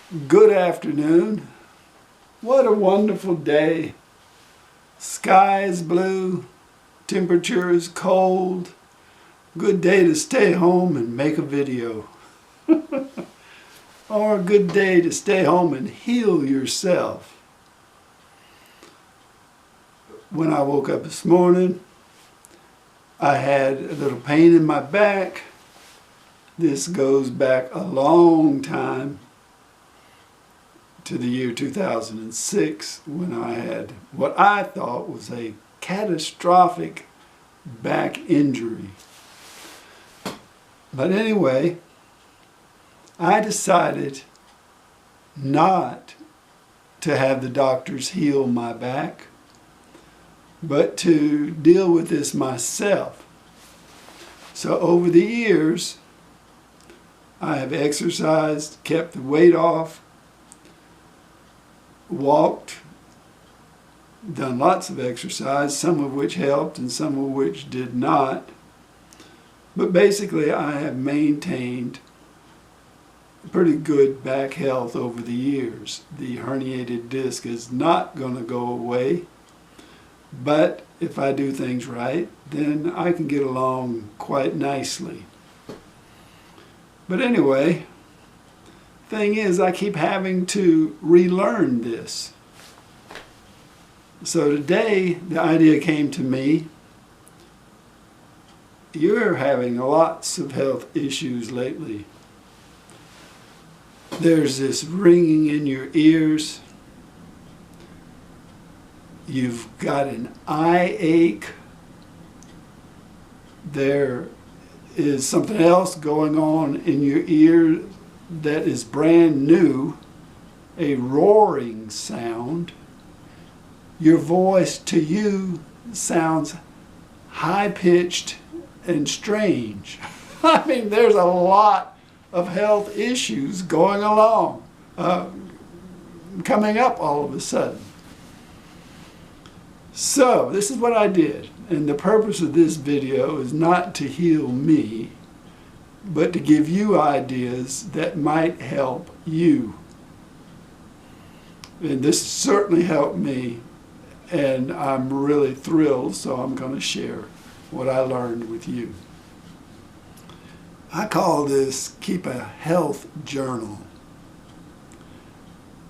Good afternoon. What a wonderful day. Sky is blue, temperature is cold. Good day to stay home and make a video. Or a good day to stay home and heal yourself. When I woke up this morning, I had a little pain in my back. This goes back a long time, to the year 2006, when I had what I thought was a catastrophic back injury. But anyway, I decided not to have the doctors heal my back, but to deal with this myself. So over the years, I have exercised, kept the weight off, walked, done lots of exercise, some of which helped and some of which did not. But basically I have maintained pretty good back health over the years. The herniated disc is not going to go away, but if I do things right, then I can get along quite nicely. But anyway, thing is, I keep having to relearn this. So today, the idea came to me. You're having lots of health issues lately. There's this ringing in your ears. You've got an eye ache. There is something else going on in your ear that is brand new, a roaring sound. Your voice to you sounds high-pitched and strange. I mean, there's a lot of health issues going along, coming up all of a sudden. So, this is what I did, and the purpose of this video is not to heal me, but to give you ideas that might help you. And this certainly helped me, and I'm really thrilled, so I'm going to share what I learned with you. I call this Keep a Health Journal.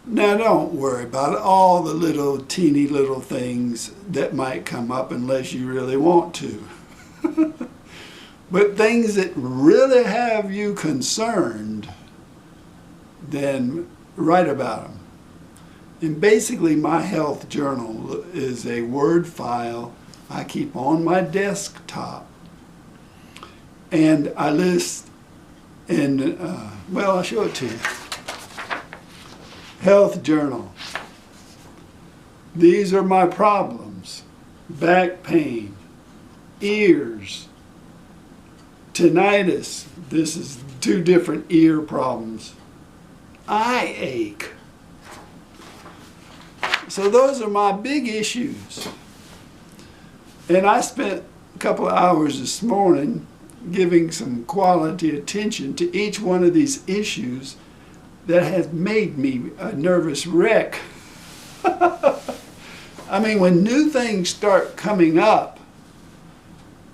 Now don't worry about all the little teeny little things that might come up unless you really want to. But things that really have you concerned, then write about them. And basically my health journal is a Word file I keep on my desktop. And I list in, well, I'll show it to you. Health journal. These are my problems. Back pain, ears, tinnitus, this is 2 different ear problems, eye ache. So those are my big issues. And I spent a couple of hours this morning giving some quality attention to each one of these issues that has made me a nervous wreck. I mean, when new things start coming up,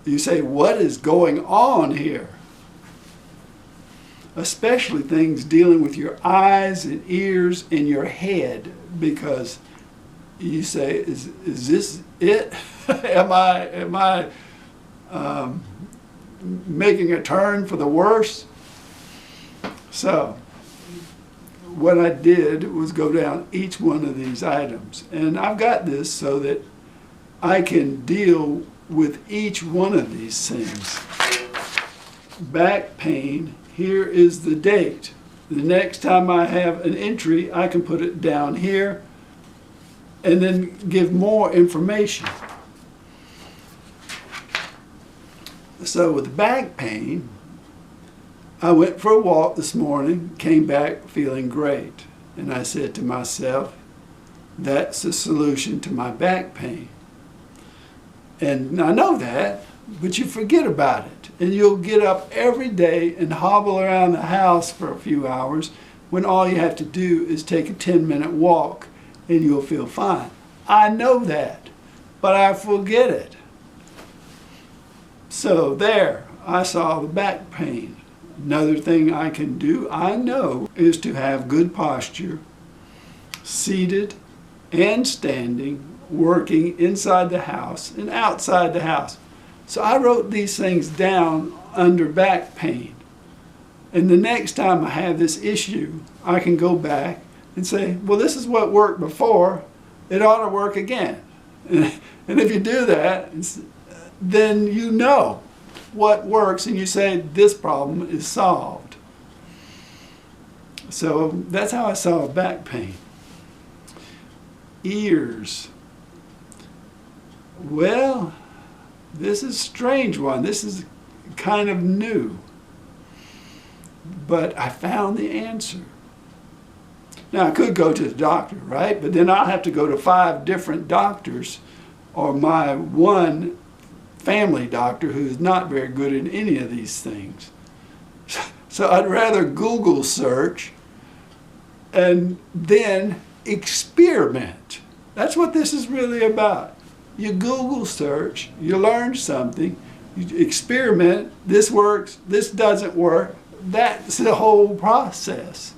you say, what is going on here? Especially things dealing with your eyes and ears and your head, because you say, is this it? am I making a turn for the worse? So what I did was go down each one of these items, and I've got this so that I can deal with each one of these things. Back pain, here is the date. The next time I have an entry, I can put it down here and then give more information. So with back pain, I went for a walk this morning, came back feeling great. And I said to myself, that's the solution to my back pain. And I know that but you forget about it. And you'll get up every day and hobble around the house for a few hours when all you have to do is take a 10-minute walk and you'll feel fine. I know that, but I forget it. So there, I saw the back pain. Another thing I can do, I know, is to have good posture, seated and standing, working inside the house and outside the house. So I wrote these things down under back pain. And the next time I have this issue, I can go back and say, well, this is what worked before. It ought to work again. And if you do that, then you know what works and you say, this problem is solved. So that's how I solve back pain. Ears. Well, this is a strange one. This is kind of new. But I found the answer. Now, I could go to the doctor, right? But then I'll have to go to 5 different doctors, or my one family doctor who is not very good at any of these things. So I'd rather Google search and then experiment. That's what this is really about. You Google search, you learn something, you experiment, this works, this doesn't work. That's the whole process.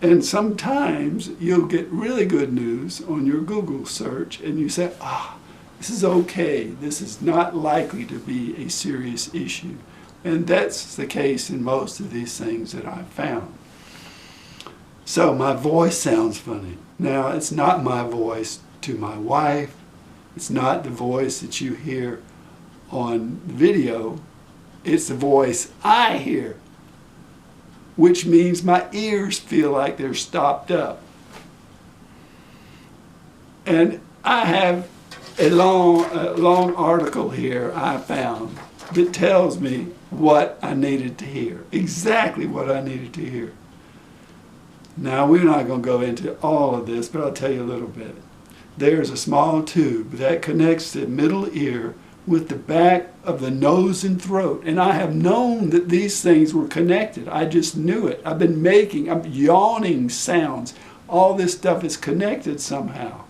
And sometimes you'll get really good news on your Google search and you say, this is okay. This is not likely to be a serious issue. And that's the case in most of these things that I've found. So my voice sounds funny. Now, it's not my voice to my wife. It's not the voice that you hear on video. It's the voice I hear, which means my ears feel like they're stopped up. And I have a long article here I found that tells me what I needed to hear, exactly what I needed to hear. Now, we're not going to go into all of this, but I'll tell you a little bit. There's a small tube that connects the middle ear with the back of the nose and throat. And I have known that these things were connected. I just knew it. I'm yawning sounds. All this stuff is connected somehow.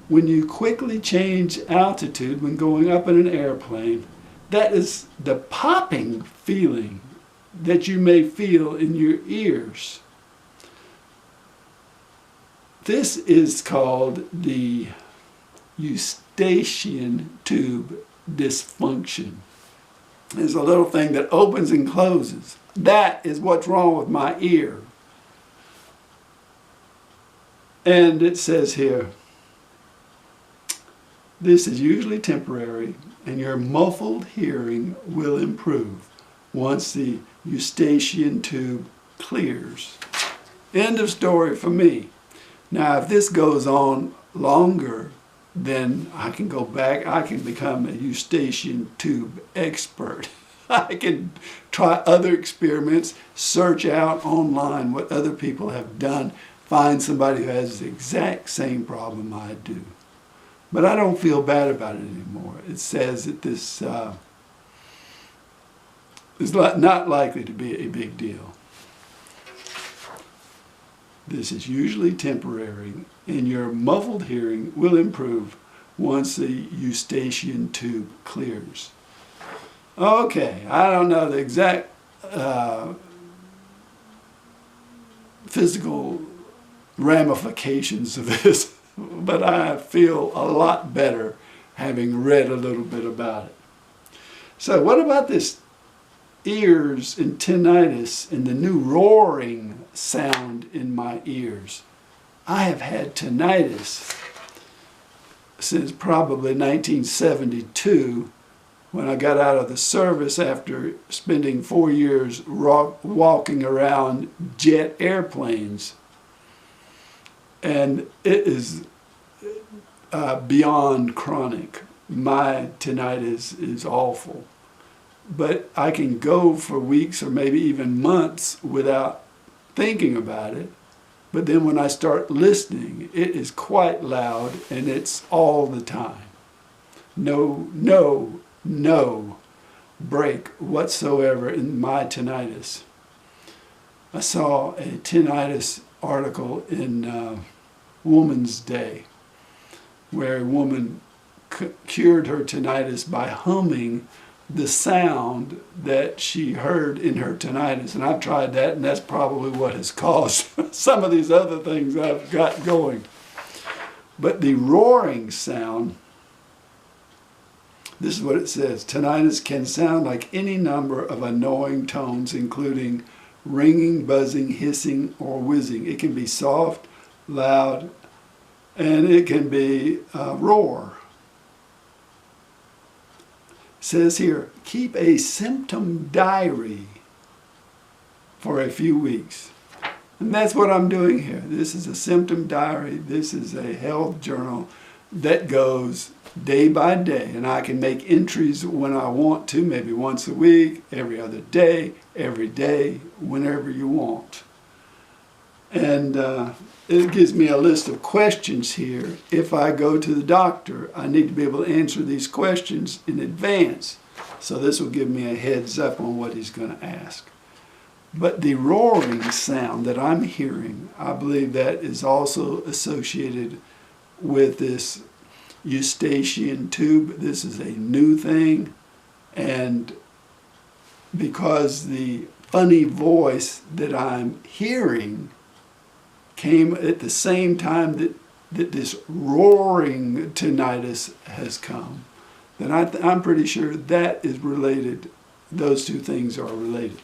When you quickly change altitude when going up in an airplane, that is the popping feeling that you may feel in your ears. This is called the eustachian tube dysfunction. There's a little thing that opens and closes. That is what's wrong with my ear. And it says here, this is usually temporary and your muffled hearing will improve once the eustachian tube clears. End of story for me. Now, if this goes on longer, then I can go back, I can become a eustachian tube expert. I can try other experiments, search out online what other people have done, find somebody who has the exact same problem I do. But I don't feel bad about it anymore. It says that this is not likely to be a big deal. This is usually temporary, and your muffled hearing will improve once the eustachian tube clears. Okay, I don't know the exact physical ramifications of this, but I feel a lot better having read a little bit about it. So what about this ears and tinnitus and the new roaring sound in my ears? I have had tinnitus since probably 1972 when I got out of the service after spending 4 years walking around jet airplanes. And it is beyond chronic. My tinnitus is awful. But I can go for weeks or maybe even months without thinking about it. But then when I start listening, it is quite loud and it's all the time. no break whatsoever in my tinnitus. I saw a tinnitus article in Woman's Day where a woman cured her tinnitus by humming the sound that she heard in her tinnitus. And I've tried that, and that's probably what has caused some of these other things I've got going. But the roaring sound, this is what it says: tinnitus can sound like any number of annoying tones, including ringing, buzzing, hissing, or whizzing. It can be soft, loud, and it can be roar. It says here, keep a symptom diary for a few weeks. And that's what I'm doing here. This is a symptom diary. This is a health journal that goes day by day. And I can make entries when I want to, maybe once a week, every other day, every day, whenever you want. And it gives me a list of questions here. If I go to the doctor, I need to be able to answer these questions in advance. So this will give me a heads up on what he's going to ask. But the roaring sound that I'm hearing, I believe that is also associated with this eustachian tube. This is a new thing. And because the funny voice that I'm hearing came at the same time that this roaring tinnitus has come, then I'm pretty sure that is related. Those two things are related.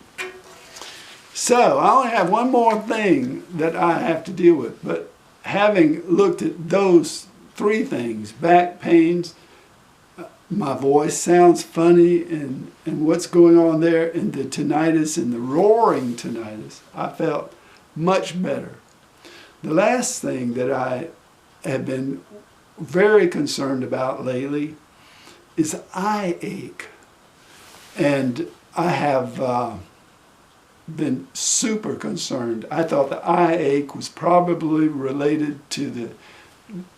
So I only have one more thing that I have to deal with, but having looked at those three things, back pains, my voice sounds funny, and what's going on there, and the tinnitus and the roaring tinnitus, I felt much better. The last thing that I have been very concerned about lately is eye ache. And I have been super concerned. I thought the eye ache was probably related to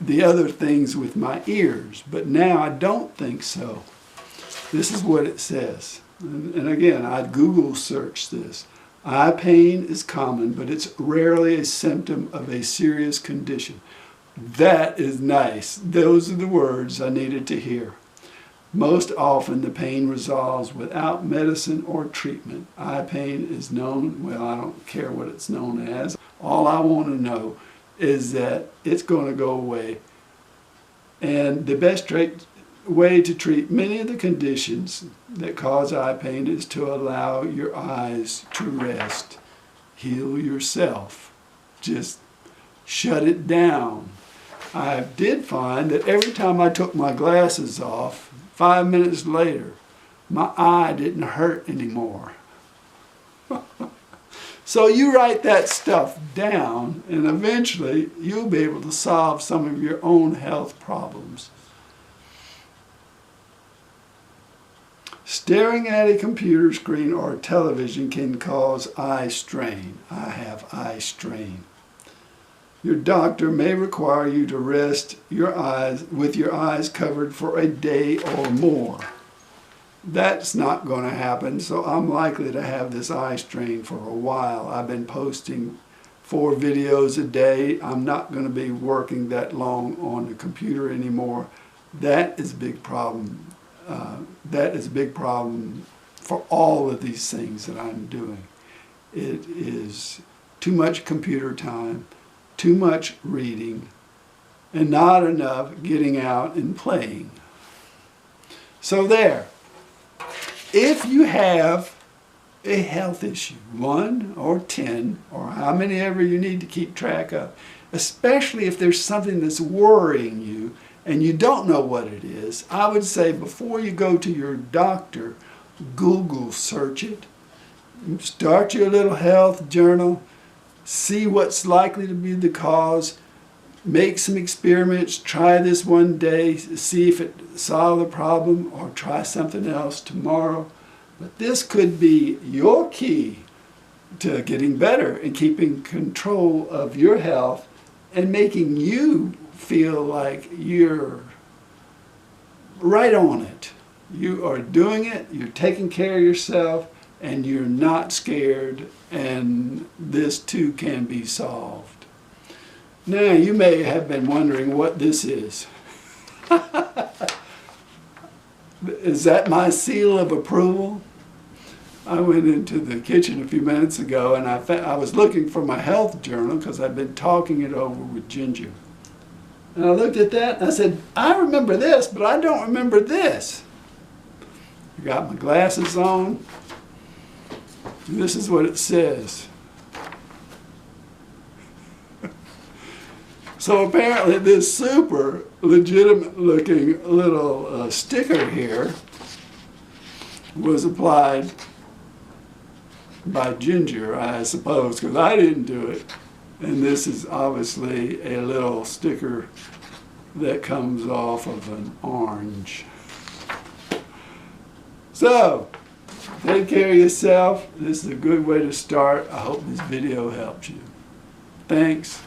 the other things with my ears, but now I don't think so. This is what it says. And again, I Google searched this. Eye pain is common, but it's rarely a symptom of a serious condition. That is nice. Those are the words I needed to hear. Most often the pain resolves without medicine or treatment. Eye pain is known, well, I don't care what it's known as. All I want to know is that it's going to go away. And the best way to treat many of the conditions that cause eye pain is to allow your eyes to rest. Heal yourself. Just shut it down. I did find that every time I took my glasses off, 5 minutes later, my eye didn't hurt anymore. So you write that stuff down, and eventually you'll be able to solve some of your own health problems. Staring at a computer screen or television can cause eye strain. I have eye strain. Your doctor may require you to rest your eyes with your eyes covered for a day or more. That's not going to happen, so I'm likely to have this eye strain for a while. I've been posting 4 videos a day. I'm not going to be working that long on the computer anymore. That is a big problem. That is a big problem for all of these things that I'm doing. It is too much computer time, too much reading, and not enough getting out and playing. So there. If you have a health issue, 1 or 10, or how many ever you need to keep track of, especially if there's something that's worrying you and you don't know what it is, I would say before you go to your doctor, Google search it. Start your little health journal. See what's likely to be the cause. Make some experiments. Try this one day. See if it solves the problem, or try something else tomorrow. But this could be your key to getting better and keeping control of your health and making you feel like you're right on it. You are doing it, you're taking care of yourself, and you're not scared, and this too can be solved. Now, you may have been wondering what this is. Is that my seal of approval? I went into the kitchen a few minutes ago and I was looking for my health journal because I've been talking it over with Ginger. And I looked at that and I said, I remember this, but I don't remember this. I got my glasses on. And this is what it says. So apparently this super legitimate looking little sticker here was applied by Ginger, I suppose, because I didn't do it. And this is obviously a little sticker that comes off of an orange. So, take care of yourself. This is a good way to start. I hope this video helps you. Thanks.